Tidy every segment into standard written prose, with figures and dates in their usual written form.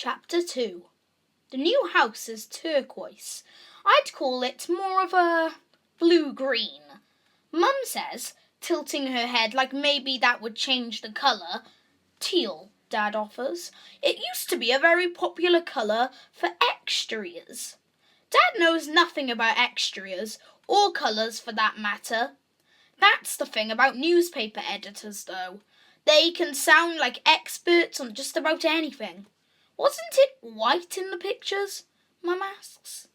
Chapter 2. The new house is turquoise. I'd call it more of a blue-green. Mum says, tilting her head like maybe that would change the colour. Teal, Dad offers. It used to be a very popular colour for exteriors. Dad knows nothing about exteriors, or colours for that matter. That's the thing about newspaper editors, though. They can sound like experts on just about anything. Wasn't it white in the pictures? Mum asks.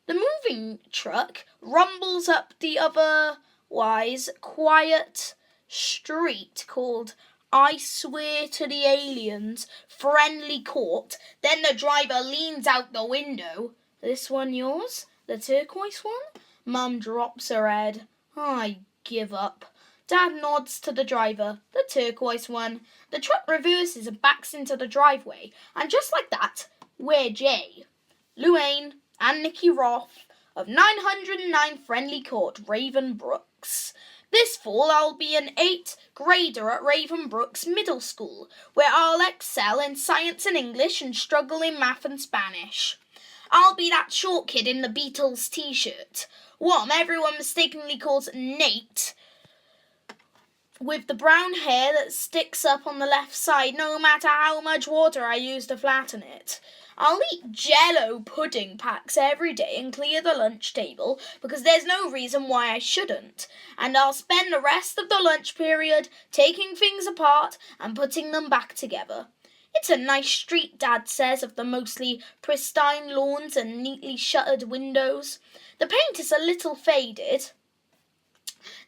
The moving truck rumbles up the otherwise quiet street called I Swear to the Aliens Friendly Court. Then the driver leans out the window. This one yours? The turquoise one? Mum drops her head. I give up. Dad nods to the driver, the turquoise one. The truck reverses and backs into the driveway, and just like that, we're Jay, Luane, and Nicky Roth of 909 Friendly Court, Ravenbrooks. This fall I'll be an 8th grader at Ravenbrooks Middle School, where I'll excel in science and English and struggle in math and Spanish. I'll be that short kid in the Beatles t-shirt, what everyone mistakenly calls Nate, with the brown hair that sticks up on the left side no matter how much water I use to flatten it. I'll eat Jell-O pudding packs every day and clear the lunch table because there's no reason why I shouldn't. And I'll spend the rest of the lunch period taking things apart and putting them back together. It's a nice street, Dad says, of the mostly pristine lawns and neatly shuttered windows. The paint is a little faded.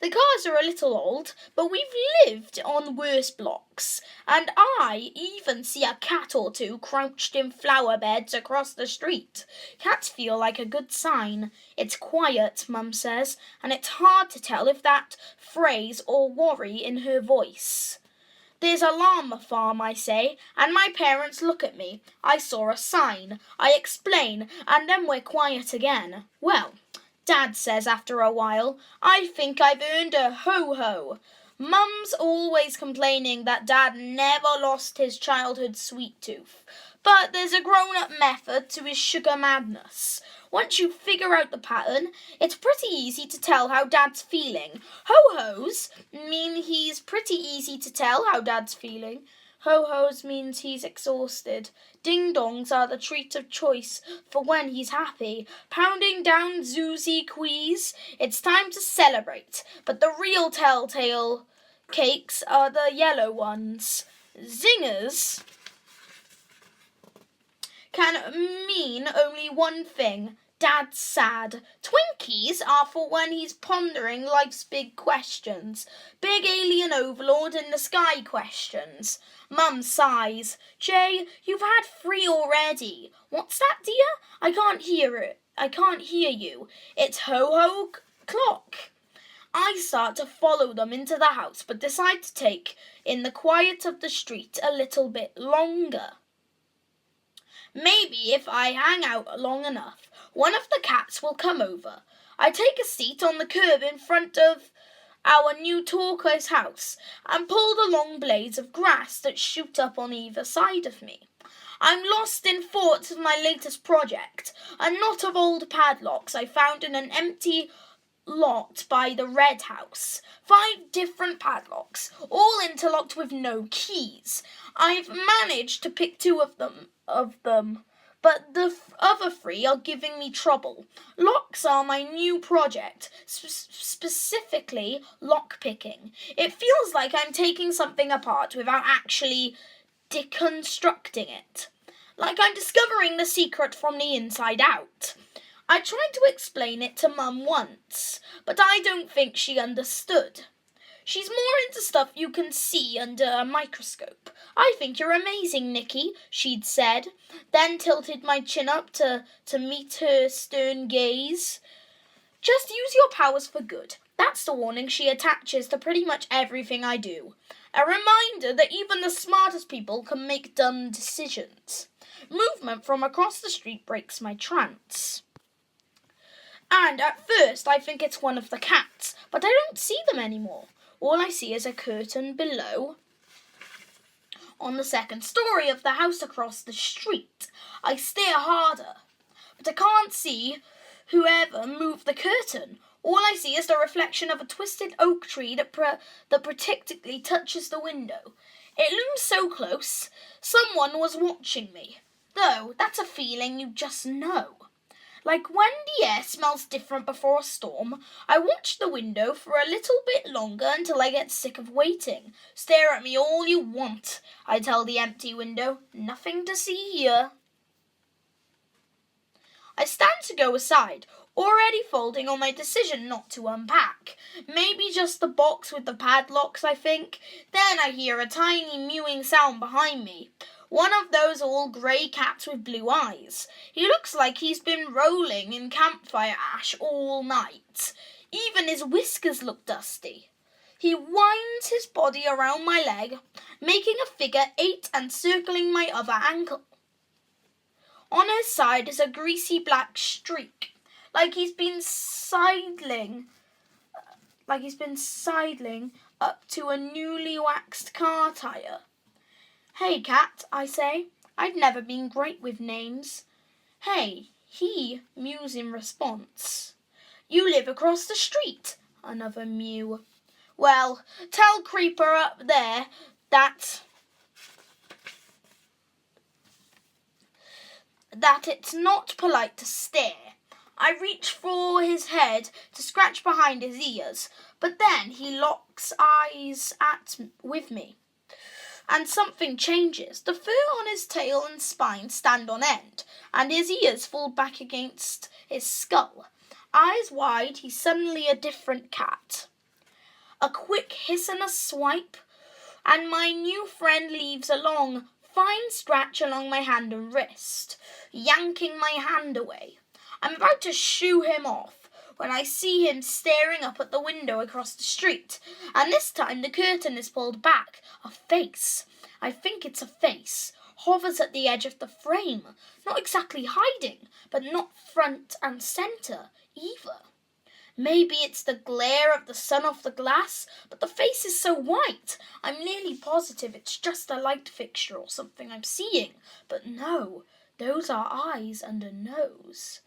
The cars are a little old, but we've lived on worse blocks, and I even see a cat or two crouched in flower beds across the street. Cats feel like a good sign. It's quiet, Mum says, and it's hard to tell if that phrase or worry in her voice. There's a llama farm, I say, and my parents look at me. I saw a sign. I explain, and then we're quiet again. Well, Dad says after a while, I think I've earned a ho-ho. Mum's always complaining that Dad never lost his childhood sweet tooth. But there's a grown-up method to his sugar madness. Once you figure out the pattern, it's pretty easy to tell how Dad's feeling. Ho-hos mean he's pretty easy to tell how Dad's feeling. Ho-hos means he's exhausted. Ding-dongs are the treat of choice for when he's happy. Pounding down Zuzi Quees, it's time to celebrate. But the real telltale cakes are the yellow ones. Zingers can mean only one thing. Dad's sad. Twinkies are for when he's pondering life's big questions. Big alien overlord in the sky questions. Mum sighs. Jay, you've had 3 already. What's that, dear? I can't hear it. I can't hear you. It's ho-ho clock. I start to follow them into the house, but decide to take in the quiet of the street a little bit longer. Maybe if I hang out long enough, one of the cats will come over. I take a seat on the curb in front of our new turquoise house and pull the long blades of grass that shoot up on either side of me. I'm lost in thoughts of my latest project, a knot of old padlocks I found in an empty lot by the red house. 5 different padlocks, all interlocked with no keys. I've managed to pick 2 of them, but the other 3 are giving me trouble. Locks are my new project, specifically lock-picking. It feels like I'm taking something apart without actually deconstructing it. Like I'm discovering the secret from the inside out. I tried to explain it to Mum once, but I don't think she understood. She's more into stuff you can see under a microscope. I think you're amazing, Nicky, she'd said, then tilted my chin up to meet her stern gaze. Just use your powers for good. That's the warning she attaches to pretty much everything I do. A reminder that even the smartest people can make dumb decisions. Movement from across the street breaks my trance. And at first I think it's one of the cats, but I don't see them anymore. All I see is a curtain below. on the second story of the house across the street. I stare harder, but I can't see whoever moved the curtain. All I see is the reflection of a twisted oak tree that protectively touches the window. It looms so close. Someone was watching me. Though, that's a feeling you just know. Like when the air smells different before a storm, I watch the window for a little bit longer until I get sick of waiting. Stare at me all you want, I tell the empty window. Nothing to see here. I stand to go aside, already folding on my decision not to unpack. Maybe just the box with the padlocks, I think. Then I hear a tiny mewing sound behind me. One of those all grey cats with blue eyes. He looks like he's been rolling in campfire ash all night. Even his whiskers look dusty. He winds his body around my leg, making a figure 8 and circling my other ankle. On his side is a greasy black streak, like he's been sidling up to a newly waxed car tyre. Hey, cat, I say. I've never been great with names. Hey, he mews in response. You live across the street, another mew. Well, tell Creeper up there that it's not polite to stare. I reach for his head to scratch behind his ears, but then he locks eyes with me. And something changes. The fur on his tail and spine stand on end, and his ears fall back against his skull. Eyes wide, he's suddenly a different cat. A quick hiss and a swipe, and my new friend leaves a long, fine scratch along my hand and wrist, yanking my hand away. I'm about to shoo him off when I see him staring up at the window across the street, and this time the curtain is pulled back. A face, I think it's a face, hovers at the edge of the frame, not exactly hiding, but not front and centre either. Maybe it's the glare of the sun off the glass, but the face is so white, I'm nearly positive it's just a light fixture or something I'm seeing. But no, those are eyes and a nose.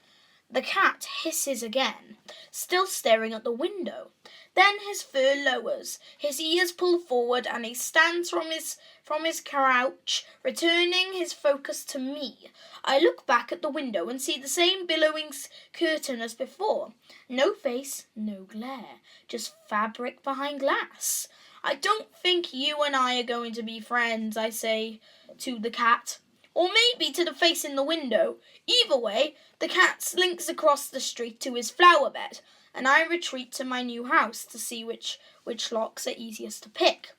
The cat hisses again, still staring at the window. Then his fur lowers, his ears pull forward, and he stands from his crouch, returning his focus to me. I look back at the window and see the same billowing curtain as before. No face, no glare, just fabric behind glass. I don't think you and I are going to be friends, I say to the cat. Or maybe to the face in the window. Either way, the cat slinks across the street to his flower bed, and I retreat to my new house to see which locks are easiest to pick.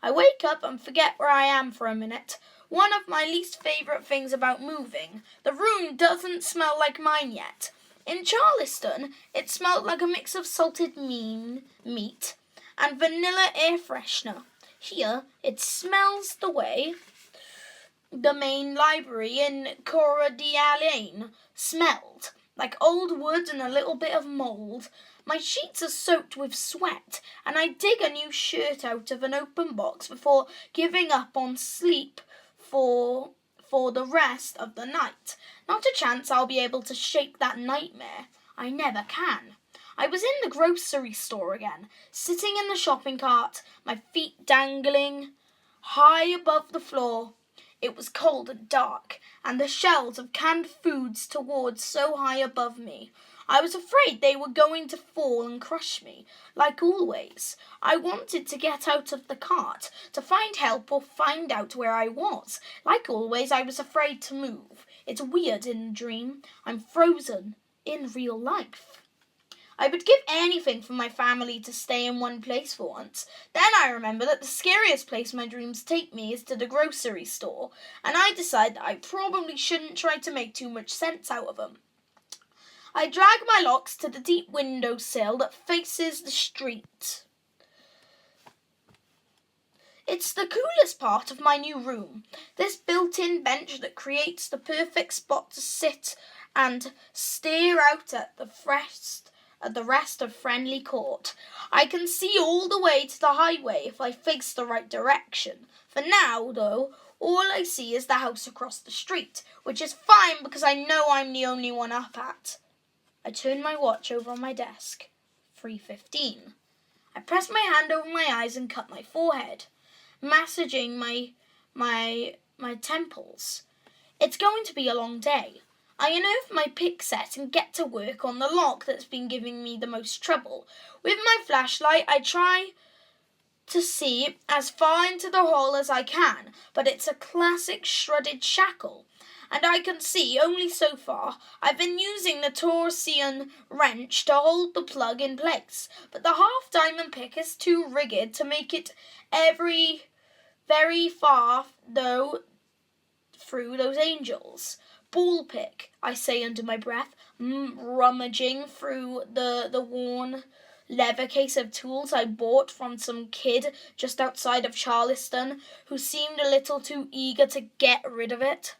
I wake up and forget where I am for a minute. One of my least favourite things about moving. The room doesn't smell like mine yet. In Charleston, it smelled like a mix of salted meat and vanilla air freshener. Here, it smells the way the main library in Cora Lane smelled, like old wood and a little bit of mould. My sheets are soaked with sweat, and I dig a new shirt out of an open box before giving up on sleep for the rest of the night. Not a chance I'll be able to shake that nightmare. I never can. I was in the grocery store again, sitting in the shopping cart, my feet dangling high above the floor. It was cold and dark, and the shelves of canned foods towered so high above me. I was afraid they were going to fall and crush me, like always. I wanted to get out of the cart, to find help or find out where I was. Like always, I was afraid to move. It's weird in a dream. I'm frozen in real life. I would give anything for my family to stay in one place for once. Then I remember that the scariest place my dreams take me is to the grocery store, and I decide that I probably shouldn't try to make too much sense out of them. I drag my locks to the deep windowsill that faces the street. It's the coolest part of my new room, this built-in bench that creates the perfect spot to sit and stare out at the at the rest of Friendly Court. I can see all the way to the highway if I face the right direction. For now, though, all I see is the house across the street, which is fine because I know I'm the only one up at. I turn my watch over on my desk. 3:15. I press my hand over my eyes and cut my forehead, massaging my temples. It's going to be a long day. I unearth my pick set and get to work on the lock that's been giving me the most trouble. With my flashlight, I try to see as far into the hole as I can, but it's a classic shredded shackle, and I can see only so far. I've been using the torsion wrench to hold the plug in place, but the half-diamond pick is too rigid to make it very far through those angels. Ball pick, I say under my breath, rummaging through the worn leather case of tools I bought from some kid just outside of Charleston who seemed a little too eager to get rid of it.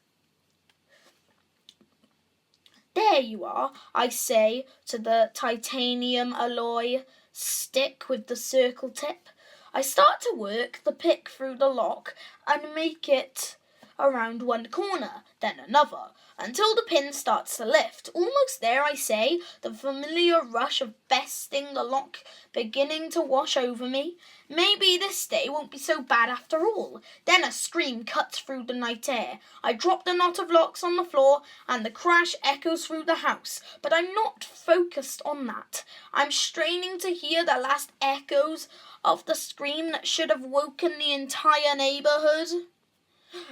There you are, I say to the titanium alloy stick with the circle tip. I start to work the pick through the lock and make it around one corner, then another, until the pin starts to lift. Almost there, I say, the familiar rush of besting the lock beginning to wash over me. Maybe this day won't be so bad after all. Then a scream cuts through the night air. I drop the knot of locks on the floor, and the crash echoes through the house. But I'm not focused on that. I'm straining to hear the last echoes of the scream that should have woken the entire neighbourhood.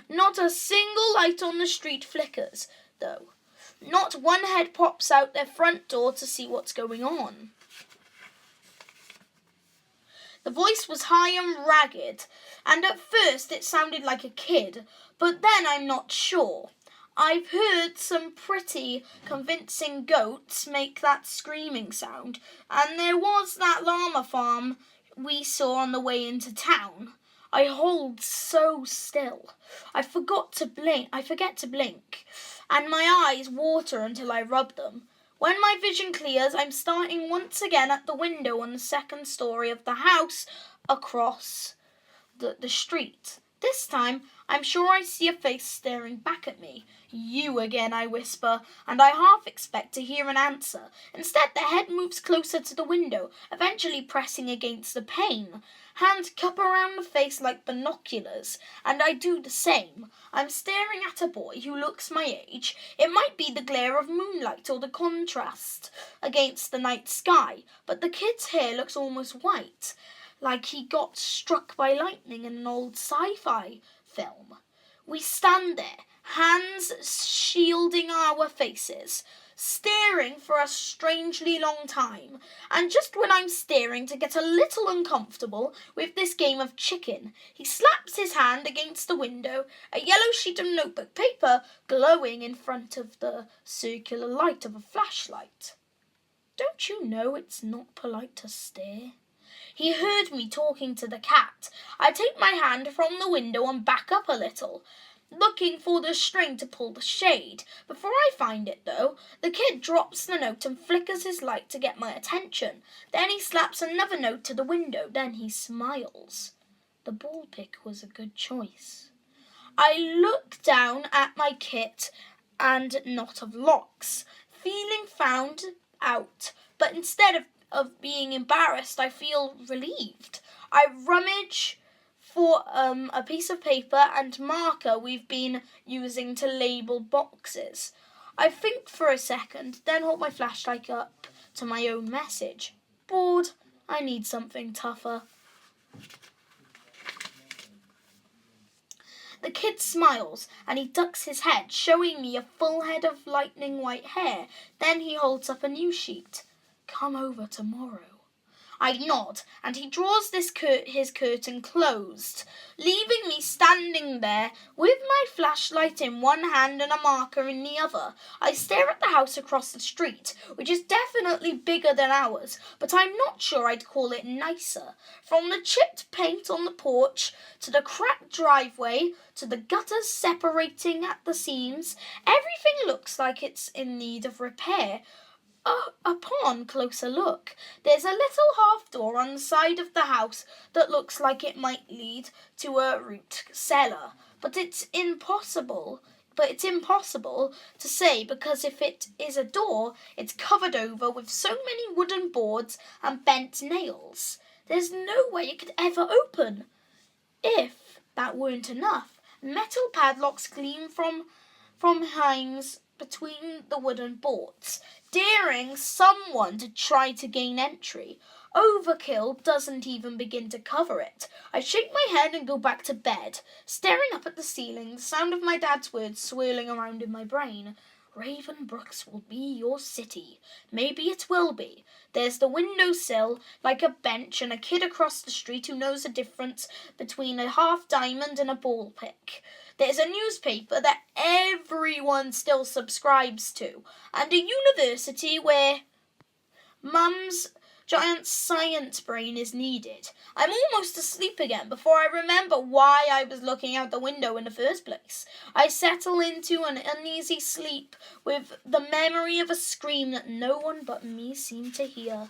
Not a single light on the street flickers, though. Not one head pops out their front door to see what's going on. The voice was high and ragged, and at first it sounded like a kid, but then I'm not sure. I've heard some pretty convincing goats make that screaming sound, and there was that llama farm we saw on the way into town. I hold so still. I forget to blink, and my eyes water until I rub them. When my vision clears, I'm starting once again at the window on the second story of the house across the street. This time, I'm sure I see a face staring back at me. You again, I whisper, and I half expect to hear an answer. Instead, the head moves closer to the window, eventually pressing against the pane. Hands cup around the face like binoculars, and I do the same. I'm staring at a boy who looks my age. It might be the glare of moonlight or the contrast against the night sky, but the kid's hair looks almost white, like he got struck by lightning in an old sci-fi film. We stand there, hands shielding our faces, staring for a strangely long time, and just when I'm staring to get a little uncomfortable with this game of chicken, he slaps his hand against the window, a yellow sheet of notebook paper glowing in front of the circular light of a flashlight. Don't you know it's not polite to stare? He heard me talking to the cat. I take my hand from the window and back up a little, looking for the string to pull the shade. Before I find it, though, the kid drops the note and flickers his light to get my attention. Then he slaps another note to the window. Then he smiles. The ball pick was a good choice. I look down at my kit and knot of locks, feeling found out, but instead of being embarrassed, I feel relieved. I rummage for a piece of paper and marker we've been using to label boxes. I think for a second, then hold my flashlight up to my own message. Bored, I need something tougher. The kid smiles and he ducks his head, showing me a full head of lightning white hair. Then he holds up a new sheet. Come over tomorrow. I nod, and he draws his curtain closed, leaving me standing there with my flashlight in one hand and a marker in the other. I stare at the house across the street, which is definitely bigger than ours, but I'm not sure I'd call it nicer. From the chipped paint on the porch, to the cracked driveway, to the gutters separating at the seams, everything looks like it's in need of repair. Upon closer look, there's a little half door on the side of the house that looks like it might lead to a root cellar, but it's impossible to say because if it is a door, it's covered over with so many wooden boards and bent nails. There's no way it could ever open. If that weren't enough, metal padlocks gleam from hinges between the wooden boards, daring someone to try to gain entry. Overkill doesn't even begin to cover it. I shake my head and go back to bed, staring up at the ceiling, the sound of my dad's words swirling around in my brain. Ravenbrooks will be your city. Maybe it will be. There's the windowsill, like a bench, and a kid across the street who knows the difference between a half diamond and a ball pick. There's a newspaper that everyone still subscribes to, and a university where Mum's giant science brain is needed. I'm almost asleep again before I remember why I was looking out the window in the first place. I settle into an uneasy sleep with the memory of a scream that no one but me seemed to hear.